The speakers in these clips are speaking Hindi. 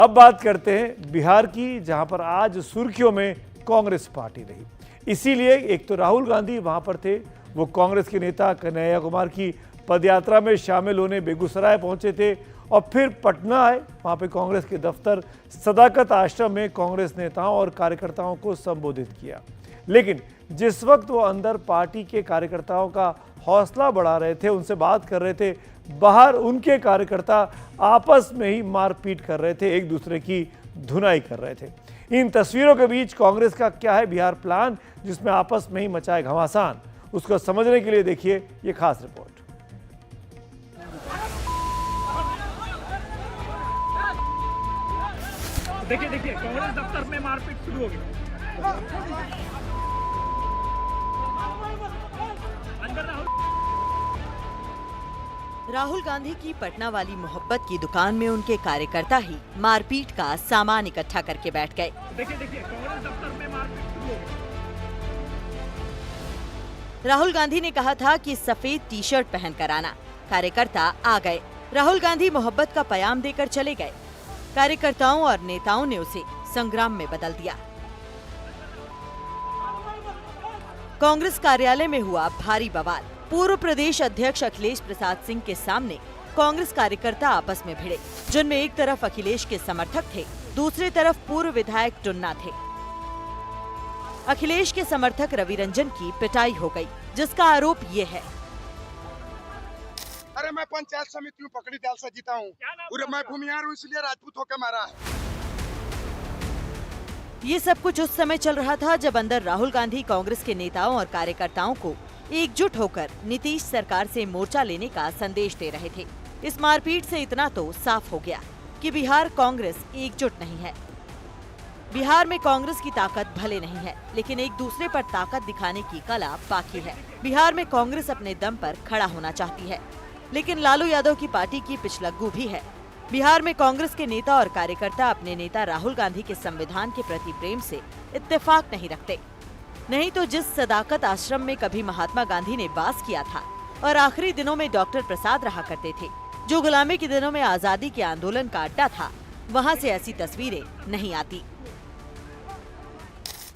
अब बात करते हैं बिहार की, जहां पर आज सुर्खियों में कांग्रेस पार्टी रही। इसीलिए एक तो राहुल गांधी वहां पर थे, वो कांग्रेस के नेता कन्हैया कुमार की पदयात्रा में शामिल होने बेगूसराय पहुंचे थे और फिर पटना आए। वहां पे कांग्रेस के दफ्तर सदाकत आश्रम में कांग्रेस नेताओं और कार्यकर्ताओं को संबोधित किया। लेकिन जिस वक्त वो अंदर पार्टी के कार्यकर्ताओं का हौसला बढ़ा रहे थे, उनसे बात कर रहे थे, बाहर उनके कार्यकर्ता आपस में ही मारपीट कर रहे थे, एक दूसरे की धुनाई कर रहे थे। इन तस्वीरों के बीच कांग्रेस का क्या है बिहार प्लान, जिसमें आपस में ही मचाए घमासान, उसको समझने के लिए देखिए ये खास रिपोर्ट। देखिए कांग्रेस दफ्तर में मारपीट शुरू हो गई। राहुल गांधी की पटना वाली मोहब्बत की दुकान में उनके कार्यकर्ता ही मारपीट का सामान इकट्ठा करके बैठ गए। देखिए कांग्रेस दफ्तर में मारपीट शुरू हो गई। राहुल गांधी ने कहा था कि सफेद टी शर्ट पहनकर आना। कार्यकर्ता आ गए। राहुल गांधी मोहब्बत का पैगाम देकर चले गए। कार्यकर्ताओं और नेताओं ने उसे संग्राम में बदल दिया। कांग्रेस कार्यालय में हुआ भारी बवाल। पूर्व प्रदेश अध्यक्ष अखिलेश प्रसाद सिंह के सामने कांग्रेस कार्यकर्ता आपस में भिड़े, जिनमें एक तरफ अखिलेश के समर्थक थे, दूसरी तरफ पूर्व विधायक टुन्ना थे। अखिलेश के समर्थक रवि रंजन की पिटाई हो गई, जिसका आरोप ये है। अरे मैं पंचायत समिति में पकड़ी दाल से जीता हूँ, मैं भूमिहार हूँ, इसलिए राजपूत होकर मारा है। ये सब कुछ उस समय चल रहा था जब अंदर राहुल गांधी कांग्रेस के नेताओं और कार्यकर्ताओं को एकजुट होकर नीतीश सरकार से मोर्चा लेने का संदेश दे रहे थे। इस मारपीट से इतना तो साफ हो गया कि बिहार कांग्रेस एकजुट नहीं है। बिहार में कांग्रेस की ताकत भले नहीं है, लेकिन एक दूसरे पर ताकत दिखाने की कला बाकी है। बिहार में कांग्रेस अपने दम पर खड़ा होना चाहती है, लेकिन लालू यादव की पार्टी की पिछलग्गू भी है। बिहार में कांग्रेस के नेता और कार्यकर्ता अपने नेता राहुल गांधी के संविधान के प्रति प्रेम से इत्तेफाक नहीं रखते। नहीं तो जिस सदाकत आश्रम में कभी महात्मा गांधी ने वास किया था और आखिरी दिनों में डॉक्टर प्रसाद रहा करते थे, जो गुलामी के दिनों में आजादी के आंदोलन का अड्डा था, वहाँ से ऐसी तस्वीरें नहीं आती।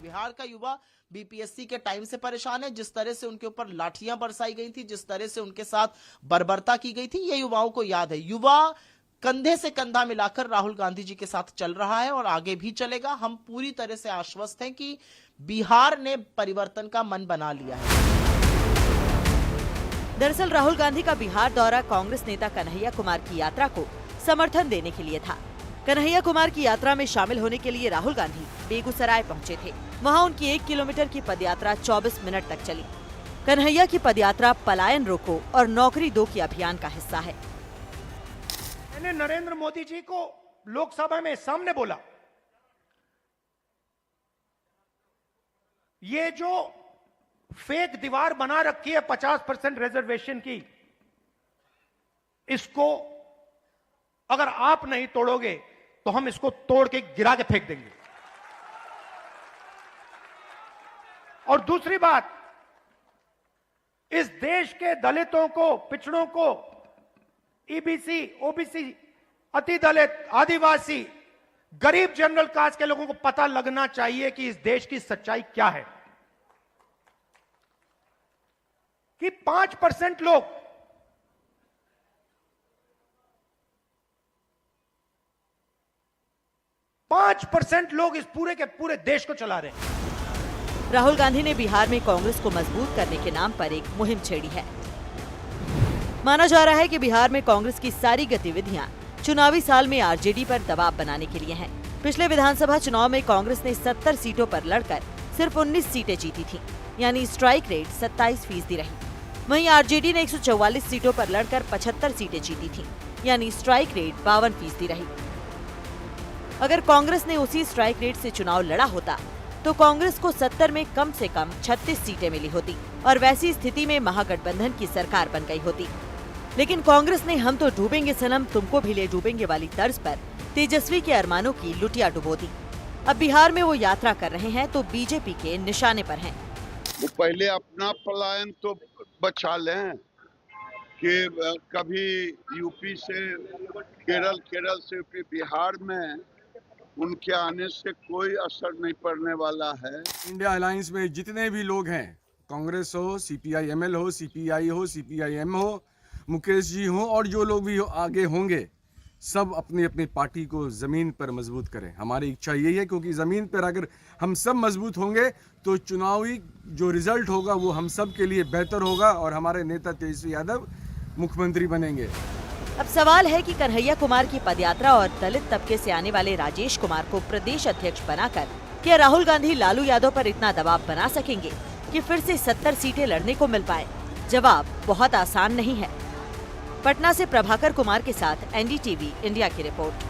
बिहार का युवा बीपीएससी के टाइम से परेशान है। जिस तरह से उनके ऊपर लाठियां बरसाई गई थी, जिस तरह से उनके साथ बर्बरता की गई थी, ये युवाओं को याद है। युवा कंधे से कंधा मिलाकर राहुल गांधी जी के साथ चल रहा है और आगे भी चलेगा। हम पूरी तरह से आश्वस्त हैं कि बिहार ने परिवर्तन का मन बना लिया है। दरअसल राहुल गांधी का बिहार दौरा कांग्रेस नेता कन्हैया कुमार की यात्रा को समर्थन देने के लिए था। कन्हैया कुमार की यात्रा में शामिल होने के लिए राहुल गांधी बेगूसराय पहुंचे थे। वहां उनकी 1 किलोमीटर की पदयात्रा 24 मिनट तक चली। कन्हैया की पदयात्रा पलायन रोको और नौकरी दो की अभियान का हिस्सा है। मैंने नरेंद्र मोदी जी को लोकसभा में सामने बोला, ये जो फेक दीवार बना रखी है 50% रिजर्वेशन की, इसको अगर आप नहीं तोड़ोगे तो हम इसको तोड़ के गिरा के फेंक देंगे। और दूसरी बात, इस देश के दलितों को, पिछड़ों को, ईबीसी, ओबीसी, अति दलित, आदिवासी, गरीब जनरल कास्ट के लोगों को पता लगना चाहिए कि इस देश की सच्चाई क्या है। कि 5% लोग इस पूरे के पूरे देश को चला रहे हैं। राहुल गांधी ने बिहार में कांग्रेस को मजबूत करने के नाम पर एक मुहिम छेड़ी है। माना जा रहा है कि बिहार में कांग्रेस की सारी गतिविधियां चुनावी साल में आरजेडी पर दबाव बनाने के लिए हैं। पिछले विधानसभा चुनाव में कांग्रेस ने 70 सीटों पर लड़कर सिर्फ 19 सीटें जीती थी, यानी स्ट्राइक रेट 27% रही। वहीं आरजेडी ने 144 सीटों पर लड़कर 75 सीटें जीती थी, यानी स्ट्राइक रेट 52% रही। अगर कांग्रेस ने उसी स्ट्राइक रेट से चुनाव लड़ा होता तो कांग्रेस को 70 में कम से कम 36 सीटें मिली होती और वैसी स्थिति में महागठबंधन की सरकार बन गई होती। लेकिन कांग्रेस ने हम तो डूबेंगे सनम तुमको भी ले डूबेंगे वाली तर्ज पर तेजस्वी के अरमानों की लुटिया डुबो दी। अब बिहार में वो यात्रा कर रहे हैं तो बीजेपी के निशाने पर हैं। वो पहले अपना पलायन तो बचा लें कि कभी यूपी से केरल, केरल से यूपी, बिहार में उनके आने से कोई असर नहीं पड़ने वाला है। इंडिया अलायंस में जितने भी लोग हैं, कांग्रेस हो, CPI-ML हो, CPI हो, CPI-M हो, मुकेश जी हो और जो लोग भी आगे होंगे, सब अपनी अपनी पार्टी को ज़मीन पर मजबूत करें। हमारी इच्छा यही है, क्योंकि ज़मीन पर अगर हम सब मजबूत होंगे तो चुनावी जो रिजल्ट होगा वो हम सब के लिए बेहतर होगा और हमारे नेता तेजस्वी यादव मुख्यमंत्री बनेंगे। अब सवाल है कि कन्हैया कुमार की पदयात्रा और दलित तबके से आने वाले राजेश कुमार को प्रदेश अध्यक्ष बनाकर क्या राहुल गांधी लालू यादव पर इतना दबाव बना सकेंगे कि फिर से 70 सीटें लड़ने को मिल पाए? जवाब बहुत आसान नहीं है। पटना से प्रभाकर कुमार के साथ NDTV इंडिया की रिपोर्ट।